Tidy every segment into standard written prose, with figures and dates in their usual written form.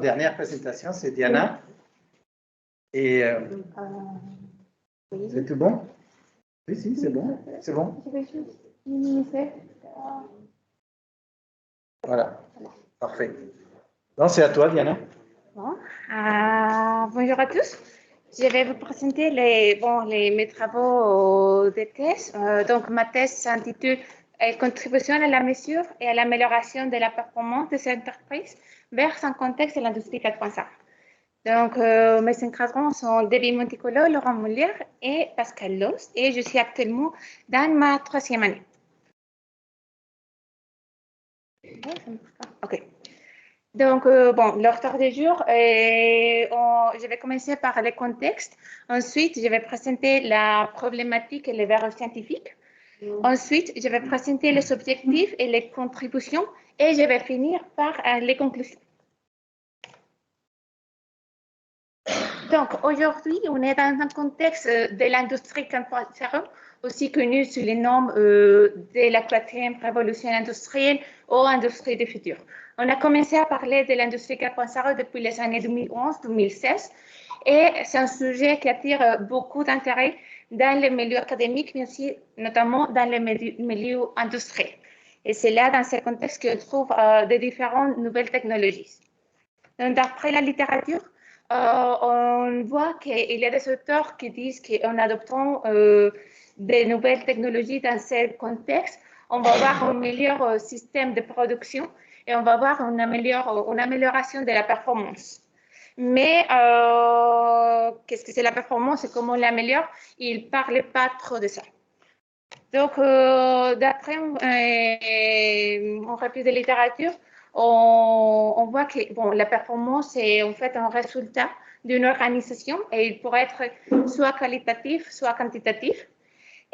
dernière présentation, c'est Diana. Et Oui. c'est tout bon? Oui, si, c'est bon. C'est bon? Je vais juste minimiser. Voilà. Parfait. Donc, c'est à toi, Diana. Bon. Bonjour à tous. Je vais vous présenter mes travaux de thèse. Donc, ma thèse s'intitule Contribution à la mesure et à l'amélioration de la performance des entreprises vers un contexte de l'industrie 4.0. Donc, mes encadrants sont Debbie Monticolo, Laurent Moulière et Pascal Lost. Et je suis actuellement dans ma 3e année. OK. Donc, l'ordre du jour, je vais commencer par le contexte. Ensuite, je vais présenter la problématique et les verrous scientifiques. Ensuite, je vais présenter les objectifs et les contributions. Et je vais finir par les conclusions. Donc, aujourd'hui, on est dans un contexte de l'industrie 4.0, aussi connu sous les noms de la 4e révolution industrielle ou industrie du futur. On a commencé à parler de l'industrie 4.0 depuis les années 2011-2016 et c'est un sujet qui attire beaucoup d'intérêt dans les milieux académiques, mais aussi notamment dans les milieux industriels. Et c'est là, dans ce contexte, qu'on trouve de différentes nouvelles technologies. D'après la littérature, on voit qu'il y a des auteurs qui disent qu'en adoptant des nouvelles technologies dans ce contexte, on va avoir un meilleur système de production et on va avoir une amélioration de la performance. Mais qu'est-ce que c'est la performance et comment on l'améliore? Il ne parlait pas trop de ça. Donc, d'après un repli de littérature, on voit que la performance est en fait un résultat d'une organisation et il pourrait être soit qualitatif, soit quantitatif.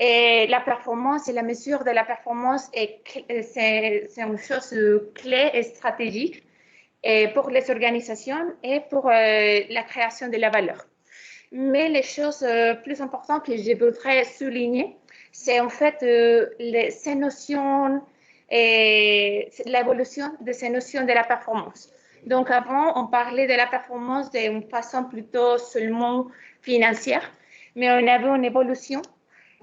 Et la performance et la mesure de la performance, c'est une chose clé et stratégique pour les organisations et pour la création de la valeur. Mais les choses plus importantes que je voudrais souligner, c'est en fait ces notions et l'évolution de ces notions de la performance. Donc, avant, on parlait de la performance d'une façon plutôt seulement financière, mais on avait une évolution.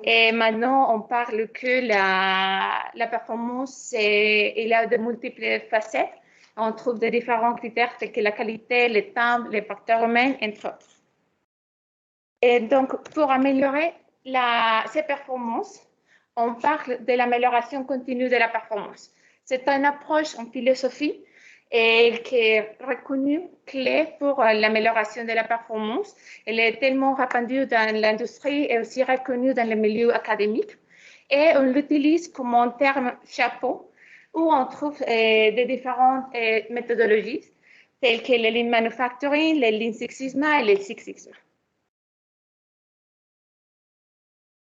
Et maintenant, on parle que la performance, il a de multiples facettes. On trouve des différents critères tels que la qualité, le temps, les facteurs humains, entre autres. Et donc, pour améliorer ces performances, on parle de l'amélioration continue de la performance. C'est une approche en philosophie et qui est reconnue clé pour l'amélioration de la performance. Elle est tellement répandue dans l'industrie et aussi reconnue dans le milieu académique. Et on l'utilise comme un terme chapeau où on trouve des différentes méthodologies telles que le Lean Manufacturing, le Lean Six Sigma et le Six Sigma.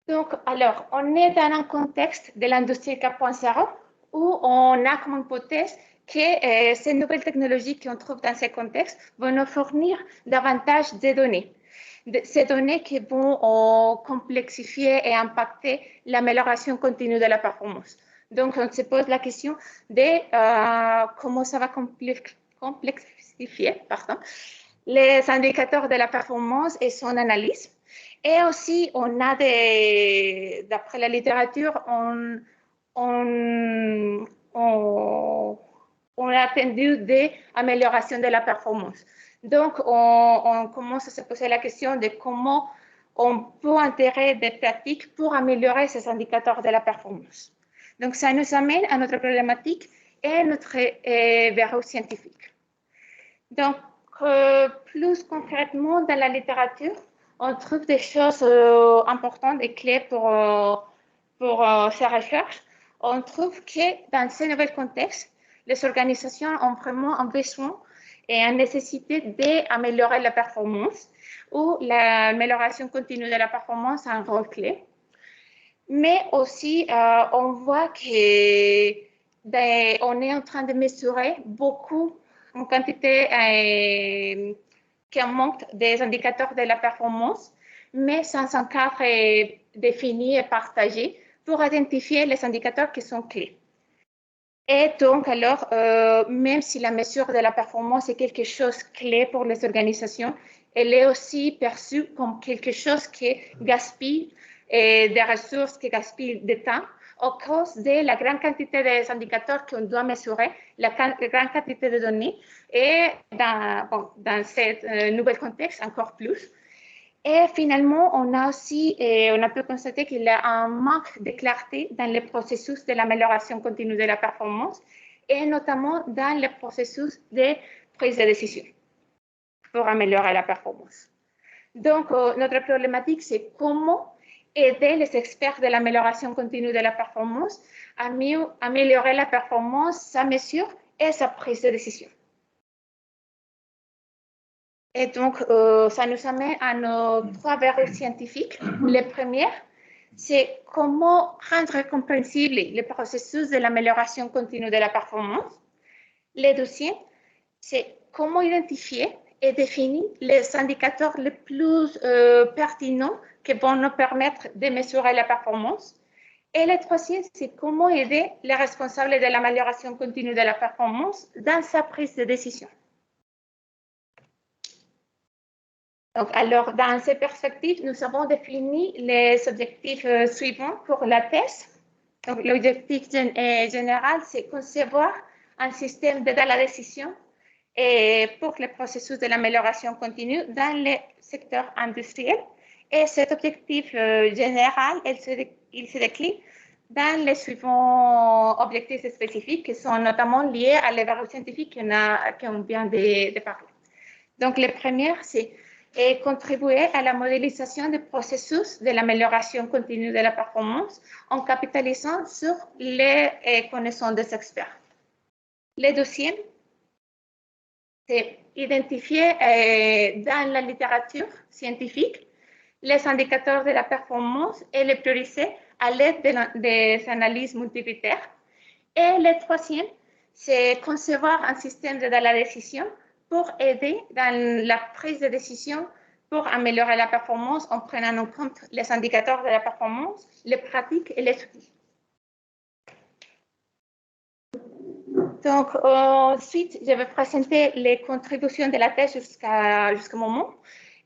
Donc, alors, on est dans un contexte de l'industrie 4.0 où on a comme hypothèse que ces nouvelles technologies qu'on trouve dans ce contexte vont nous fournir davantage de données. Ces données qui vont complexifier et impacter l'amélioration continue de la performance. Donc, on se pose la question de comment ça va complexifier les indicateurs de la performance et son analyse. Et aussi, on a d'après la littérature, on a attendu des améliorations de la performance. Donc, on commence à se poser la question de comment on peut intégrer des pratiques pour améliorer ces indicateurs de la performance. Donc, ça nous amène à notre problématique et notre verrou scientifique. Donc, plus concrètement, dans la littérature, on trouve des choses importantes et clés pour ces recherches. On trouve que dans ce nouvel contexte, les organisations ont vraiment un besoin et une nécessité d'améliorer la performance ou l'amélioration continue de la performance a un rôle clé. Mais aussi, on voit qu'on est en train de mesurer beaucoup en quantité qui manque des indicateurs de la performance, mais sans un cadre défini et partagé pour identifier les indicateurs qui sont clés. Et donc, alors, même si la mesure de la performance est quelque chose clé pour les organisations, elle est aussi perçue comme quelque chose qui gaspille des ressources, qui gaspille du temps, à cause de la grande quantité des indicateurs qu'on doit mesurer, la grande quantité de données, et dans ce nouvel contexte, encore plus. Et finalement, on a pu constater qu'il y a un manque de clarté dans le processus de l'amélioration continue de la performance et notamment dans le processus de prise de décision pour améliorer la performance. Donc, notre problématique, c'est comment aider les experts de l'amélioration continue de la performance à mieux améliorer la performance, sa mesure et sa prise de décision. Et donc, ça nous amène à nos 3 verrous scientifiques. Le premier, c'est comment rendre compréhensible le processus de l'amélioration continue de la performance. Le deuxième, c'est comment identifier et définir les indicateurs les plus pertinents qui vont nous permettre de mesurer la performance. Et le troisième, c'est comment aider les responsables de l'amélioration continue de la performance dans sa prise de décision. Donc, alors, dans ces perspectives, nous avons défini les objectifs suivants pour la thèse. Donc, l'objectif général, c'est concevoir un système d'aide à la décision et pour le processus de l'amélioration continue dans le secteur industriel. Et cet objectif général, il se décline dans les suivants objectifs spécifiques qui sont notamment liés à l'évaluation scientifique qu'on vient de parler. Donc, le premier, c'est contribuer à la modélisation des processus de l'amélioration continue de la performance en capitalisant sur les connaissances des experts. Le deuxième, c'est identifier dans la littérature scientifique les indicateurs de la performance et les prioriser à l'aide des analyses multicritères. Et le troisième, c'est concevoir un système d'aide à la décision pour aider dans la prise de décision pour améliorer la performance en prenant en compte les indicateurs de la performance, les pratiques et les outils. Donc, ensuite, je vais présenter les contributions de la thèse jusqu'au moment.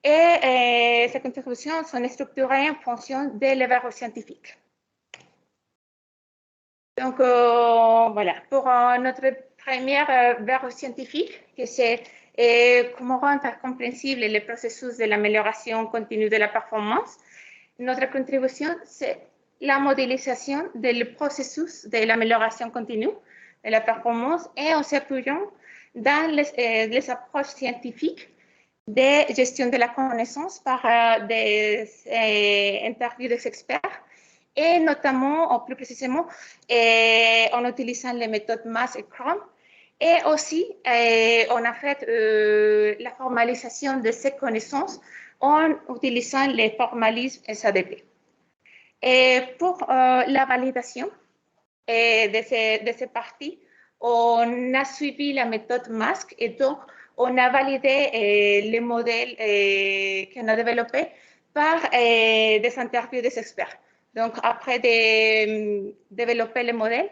Et ces contributions sont structurées en fonction de l'évaluation scientifique. Donc, voilà, pour notre première verrou scientifique, que c'est comment rendre compréhensible le processus de l'amélioration continue de la performance, notre contribution, c'est la modélisation du processus de l'amélioration continue de la performance et en s'appuyant dans les approches scientifiques de gestion de la connaissance par des interviews des experts et notamment, plus précisément, en utilisant les méthodes MAS et CROM. Et aussi, on a fait la formalisation de ces connaissances en utilisant les formalismes SADP. Et pour la validation de ces parties, on a suivi la méthode MASC et donc on a validé les modèles qu'on a développés par des interviews des experts. Donc, après de développer le modèle,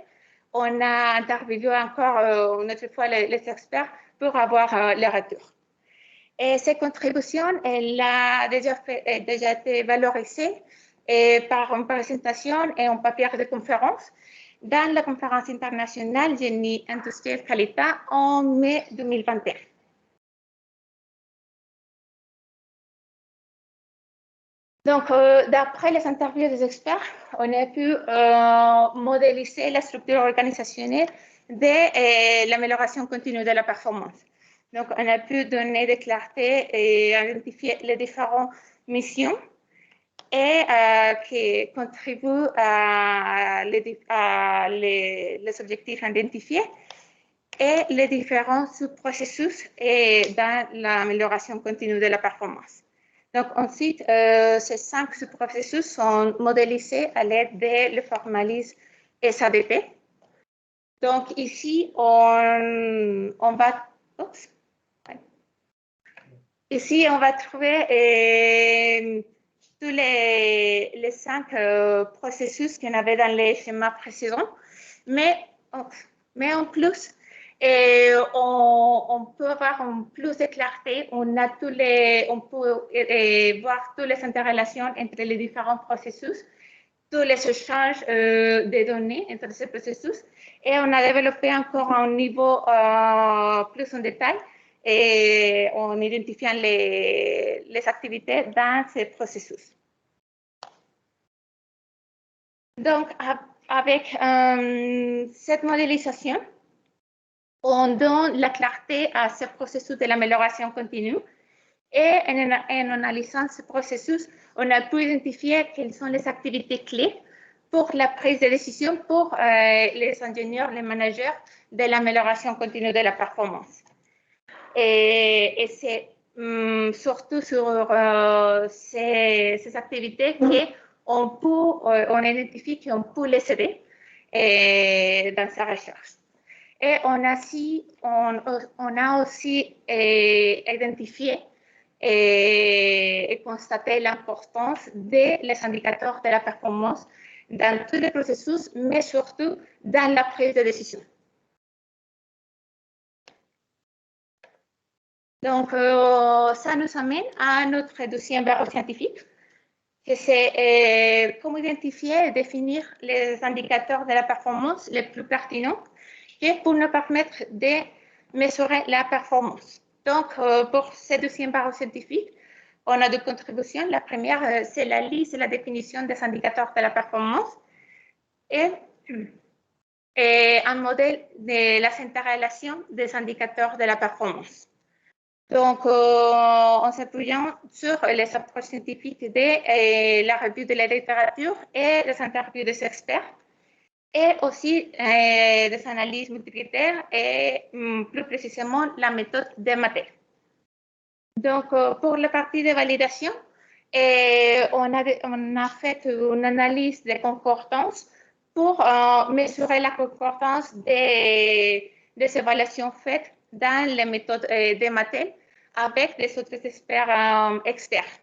on a interviewé encore une autre fois les experts pour avoir les retours. Et ces contributions, elle a déjà été valorisée par une présentation et un papier de conférence dans la conférence internationale Génie industriel qualité en mai 2021. Donc, d'après les interviews des experts, on a pu modéliser la structure organisationnelle de l'amélioration continue de la performance. Donc, on a pu donner de clarté et identifier les différentes missions et qui contribuent à les objectifs identifiés et les différents sous-processus dans l'amélioration continue de la performance. Donc, ensuite, ces 5 sous-processus sont modélisés à l'aide de le formalisme SADP. Donc, ici, on va... Oups. Ici, on va trouver tous les 5 processus qu'on avait dans les schémas précédents. Mais Mais en plus, on peut avoir plus de clarté, on peut voir toutes les interrelations entre les différents processus, tous les échanges de données entre ces processus, et on a développé encore un niveau plus en détail et en identifiant les activités dans ces processus. Donc, avec cette modélisation, on donne la clarté à ce processus de l'amélioration continue et en analysant ce processus, on a pu identifier quelles sont les activités clés pour la prise de décision pour les ingénieurs, les managers de l'amélioration continue de la performance. Et c'est surtout sur ces activités qu'on identifie qu'on peut les aider dans sa recherche. Et on a aussi identifié et constaté l'importance des indicateurs de la performance dans tous les processus, mais surtout dans la prise de décision. Donc, ça nous amène à notre deuxième barreau scientifique, que c'est comment identifier et définir les indicateurs de la performance les plus pertinents pour nous permettre de mesurer la performance. Donc, pour ce deuxième barreau scientifique, on a deux contributions. La première, c'est la liste et la définition des indicateurs de la performance et un modèle de la interrelation des indicateurs de la performance. Donc, en s'appuyant sur les approches scientifiques de la revue de la littérature et les interviews des experts, et aussi des analyses multicritères et plus précisément la méthode de Mattel. Donc, pour la partie de validation, on a fait une analyse de concordance pour mesurer la concordance des évaluations faites dans les méthodes de Mattel avec des autres experts.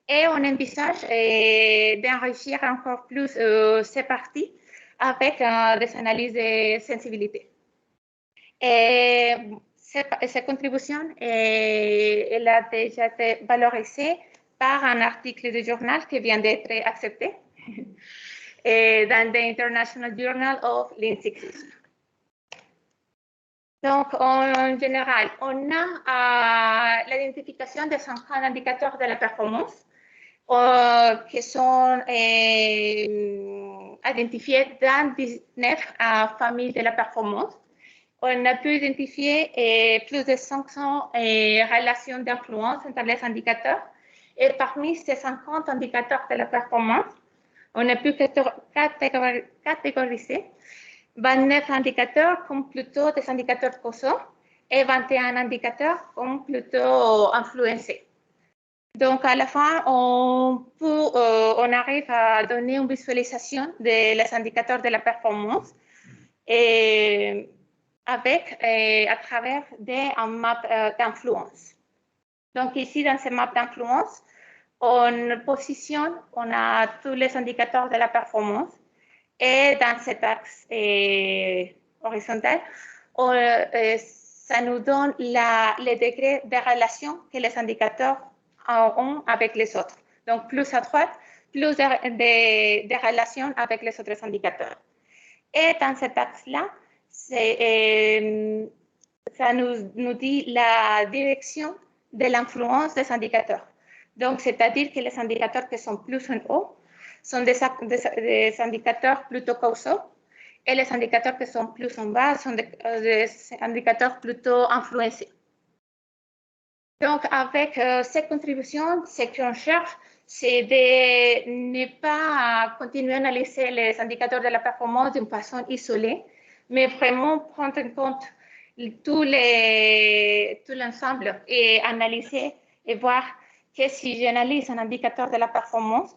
Et on envisage d'enrichir encore plus ces parties avec des analyses de sensibilité. Et cette contribution, elle a déjà été valorisée par un article du journal qui vient d'être accepté dans the International Journal of Lean Six Sigma. Donc, en général, on a l'identification des 50 indicateurs de la performance qui sont identifiés dans 19 familles de la performance. On a pu identifier plus de 500 relations d'influence entre les indicateurs. Et parmi ces 50 indicateurs de la performance, on a pu catégoriser 29 indicateurs comme plutôt des indicateurs causaux et 21 indicateurs comme plutôt influencés. Donc, à la fin, on arrive à donner une visualisation des indicateurs de la performance et à travers un map d'influence. Donc, ici, dans ce map d'influence, on a tous les indicateurs de la performance et dans cet axe horizontal, ça nous donne les degrés de relation que les indicateurs ont avec les autres. Donc, plus à droite, plus de relations avec les autres indicateurs. Et dans cet axe-là, ça nous dit la direction de l'influence des indicateurs. Donc, c'est-à-dire que les indicateurs qui sont plus en haut sont des indicateurs plutôt causaux et les indicateurs qui sont plus en bas sont des indicateurs plutôt influencés. Donc, avec cette contribution, ce qu'on cherche, c'est de ne pas continuer à analyser les indicateurs de la performance d'une façon isolée, mais vraiment prendre en compte tout l'ensemble et analyser et voir que si j'analyse un indicateur de la performance,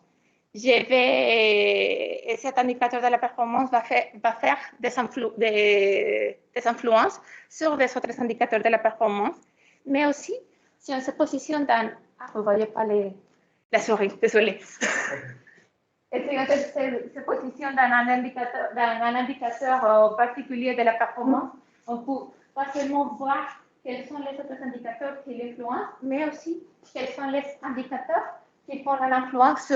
cet indicateur de la performance va faire des influences sur les autres indicateurs de la performance, mais aussi si on se positionne dans... Ah, vous ne voyez pas la souris, désolé. Et se positionne dans un indicateur particulier de la performance. On peut pas seulement voir quels sont les autres indicateurs qui l'influencent, mais aussi quels sont les indicateurs qui font une influence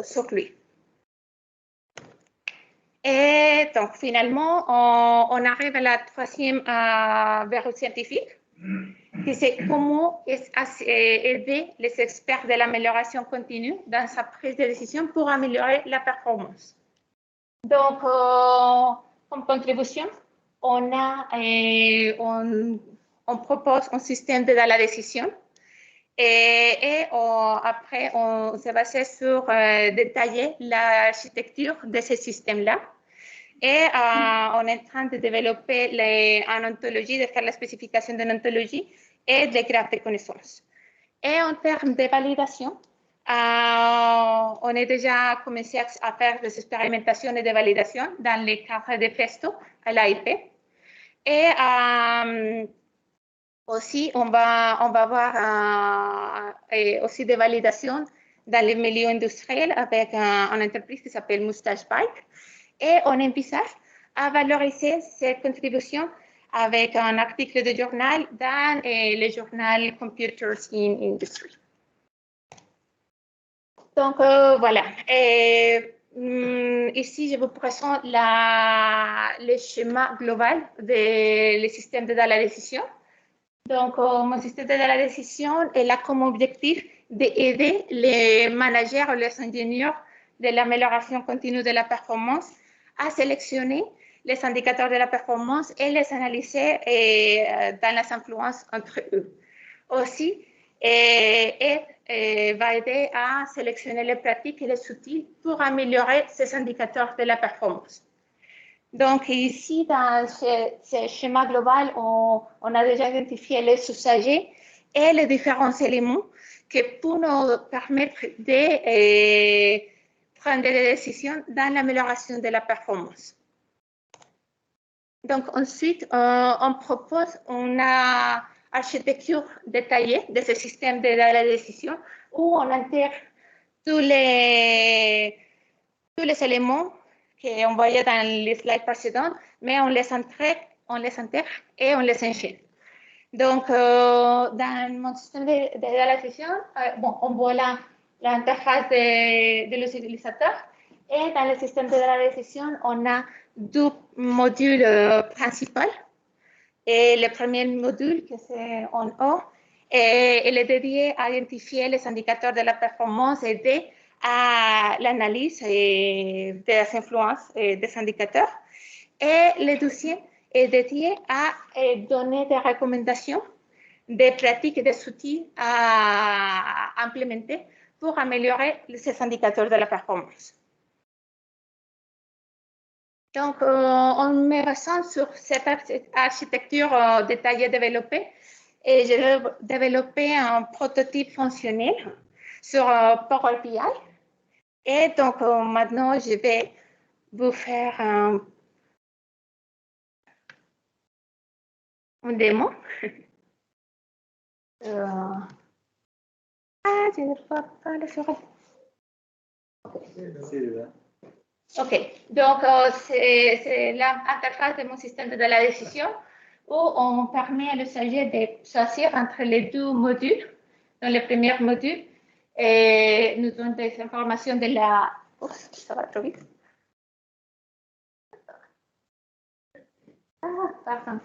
sur lui. Et donc, finalement, on arrive à la troisième verrou scientifique, qui c'est comment aider les experts de l'amélioration continue dans sa prise de décision pour améliorer la performance. Donc, comme contribution, on propose un système de la décision et après, on s'est basé sur détailler l'architecture de ce système-là. Et on est en train de développer en ontologie, de faire la spécification de l'ontologie et de graphes de connaissances. Et en termes de validation, on a déjà commencé à faire des expérimentations et de validation dans le cadre de FESTO à l'AIP. Et aussi, on va voir aussi des validations dans le milieu industriel avec une entreprise qui s'appelle Moustache Bike. Et on envisage à valoriser cette contribution avec un article de journal dans le journal Computers in Industry. Donc, voilà. Et, ici, je vous présente le schéma global des systèmes de la décision. Donc, mon système de la décision est là comme objectif d'aider les managers ou les ingénieurs de l'amélioration continue de la performance à sélectionner les indicateurs de la performance et les analyser dans les influences entre eux. Aussi, va aider à sélectionner les pratiques et les outils pour améliorer ces indicateurs de la performance. Donc, ici, dans ce schéma global, on a déjà identifié les usagers et les différents éléments qui peuvent nous permettre de prendre des décisions dans l'amélioration de la performance. Donc, ensuite, on propose une architecture détaillée de ce système de la décision où on intègre tous les éléments qu'on voyait dans les slides précédentes, mais on les intègre et on les enchaîne. Donc, dans mon système de la décision, on voit l'interface de l'utilisateur. Et dans le système de la décision, on a deux modules principaux. Et le premier module, que c'est en haut, il est dédié à identifier les indicateurs de la performance et aider à l'analyse des influences des indicateurs. Et le deuxième est dédié à donner des recommandations, des pratiques et des outils à implémenter pour améliorer ces indicateurs de la performance. Donc, on me ressent sur cette architecture détaillée développée et j'ai développé un prototype fonctionnel sur Power BI. Et donc, maintenant, je vais vous faire un démo. Je ne vois pas le souris. OK. Donc, c'est l'interface de mon système de la décision où on permet à l'usager de choisir entre les deux modules. Dans le premier module, et nous donne des informations de la... Oups, ça va trop vite. Ah, pardon.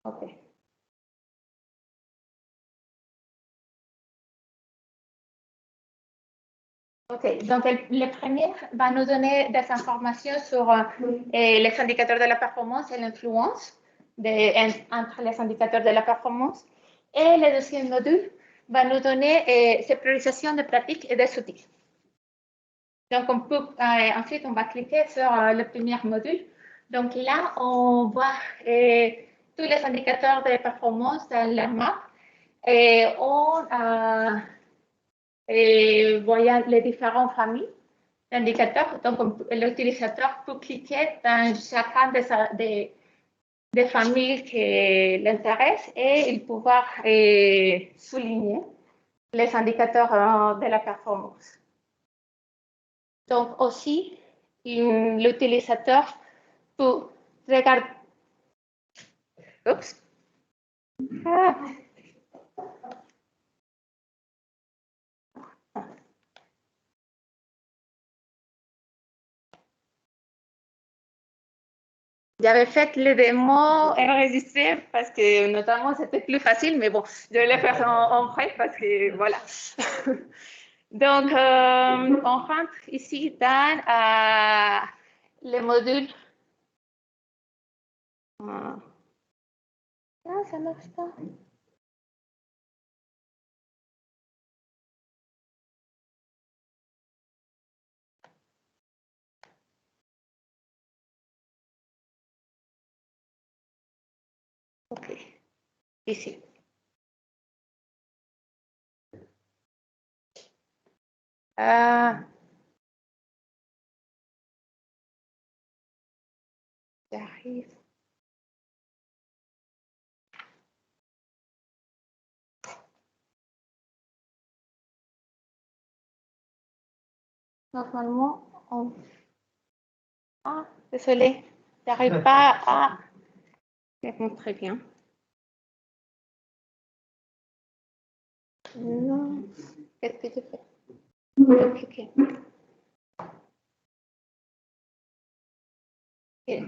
OK. OK, donc le premier va nous donner des informations sur les indicateurs de la performance et l'influence entre les indicateurs de la performance. Et le deuxième module va nous donner ces priorisations de pratiques et des outils. Donc, on peut, ensuite, on va cliquer sur le premier module. Donc là, on voit tous les indicateurs de performance dans la map. Et on voit les différentes familles d'indicateurs. Donc, l'utilisateur peut cliquer dans chacun des familles qui l'intéressent et il pouvoir souligner les indicateurs de la performance. Donc aussi, l'utilisateur peut regarder. Oups. Ah. J'avais fait le démo enregistré parce que notamment c'était plus facile, mais bon, je vais le faire en vrai parce que voilà. Donc, on rentre ici dans le module. Ah, ça ne marche pas. OK, ici. J'arrive. Normalement, on... Ah, désolé, j'arrive pas à... Très bien. Non, qu'est-ce que tu fais? Compliqué. Okay.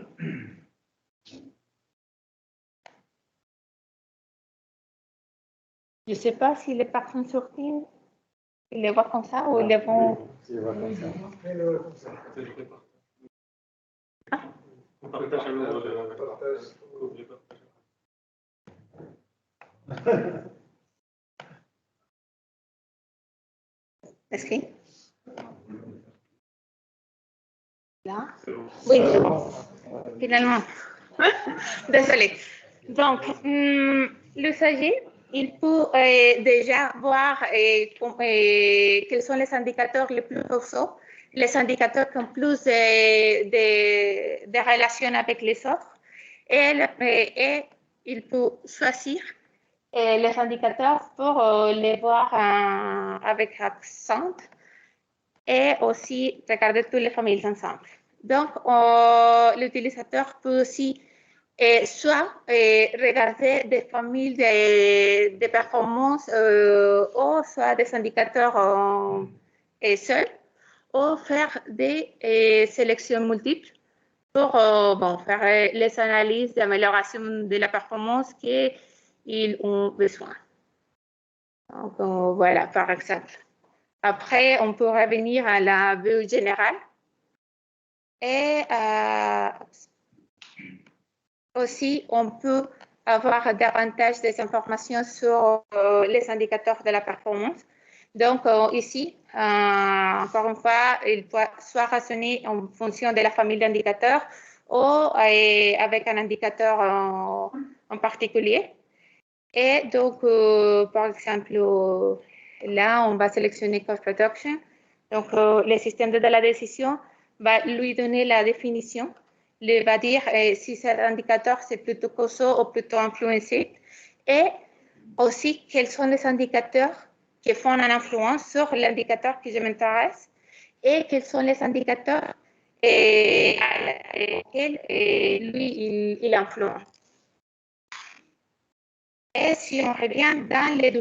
Je ne sais pas si les personnes sur Teams, ils les voient comme ça ou ils les vont... Ils les voient comme ça. Ah. On partage alors Est-ce que... Là? Oui, finalement. Désolée. Donc, l'usager, il peut déjà voir quels sont les indicateurs les plus réussis, les indicateurs qui ont plus de relations avec les autres, et il peut choisir les indicateurs pour les voir avec accent et aussi regarder toutes les familles ensemble. Donc, l'utilisateur peut aussi soit regarder des familles de performance ou soit des indicateurs seuls ou faire des sélections multiples pour faire les analyses d'amélioration de la performance qu'ils ont besoin. Donc, voilà, par exemple. Après, on peut revenir à la vue générale et aussi, on peut avoir davantage des informations sur les indicateurs de la performance. Donc, ici, encore une fois, il peut soit raisonner en fonction de la famille d'indicateurs ou avec un indicateur en particulier. Et donc, par exemple, là, on va sélectionner Cost Reduction. Donc, le système de la décision va lui donner la définition. Il va dire si cet indicateur, c'est plutôt causal ou plutôt influencé. Et aussi, quels sont les indicateurs qui font une influence sur l'indicateur qui m'intéresse et quels sont les indicateurs à lesquels lui, il influence. Et si on revient dans le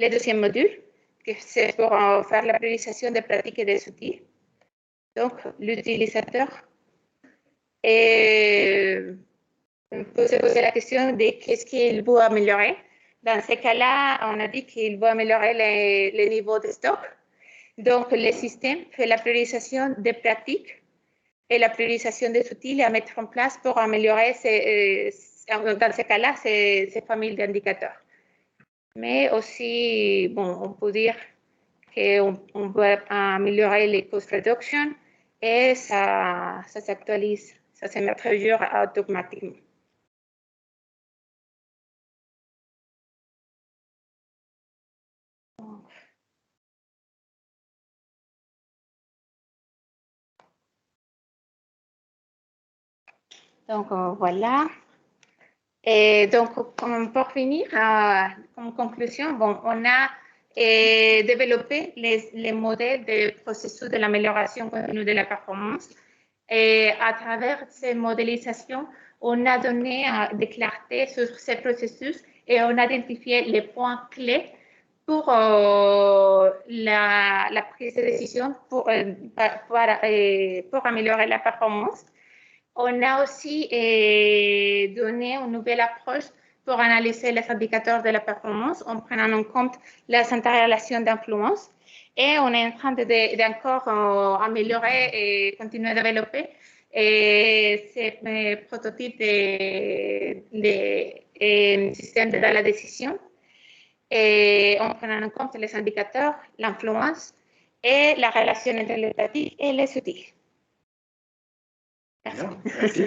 deuxième module, que c'est pour faire la priorisation des pratiques et des outils. Donc, l'utilisateur peut se poser la question de qu'est-ce qu'il veut améliorer. Dans ce cas-là, on a dit qu'il veut améliorer les niveaux de stock. Donc, le système fait la priorisation des pratiques et la priorisation des outils à mettre en place pour améliorer dans ce cas-là, ces familles d'indicateurs. Mais aussi, bon, on peut dire qu'on peut améliorer les cost reduction et ça s'actualise, ça se met à jour automatiquement. Donc, voilà. Et donc, pour finir, en conclusion, bon, on a développé les modèles de processus de l'amélioration continue de la performance. Et à travers ces modélisations, on a donné de clarté sur ces processus et on a identifié les points clés pour la prise de décision pour améliorer la performance. On a aussi donné une nouvelle approche pour analyser les indicateurs de la performance en prenant en compte les interrelations d'influence. Et on est en train d'encore améliorer et continuer à développer ces prototypes de système de la décision et en prenant en compte les indicateurs, l'influence et la relation entre les statistiques et les outils. Bien, merci.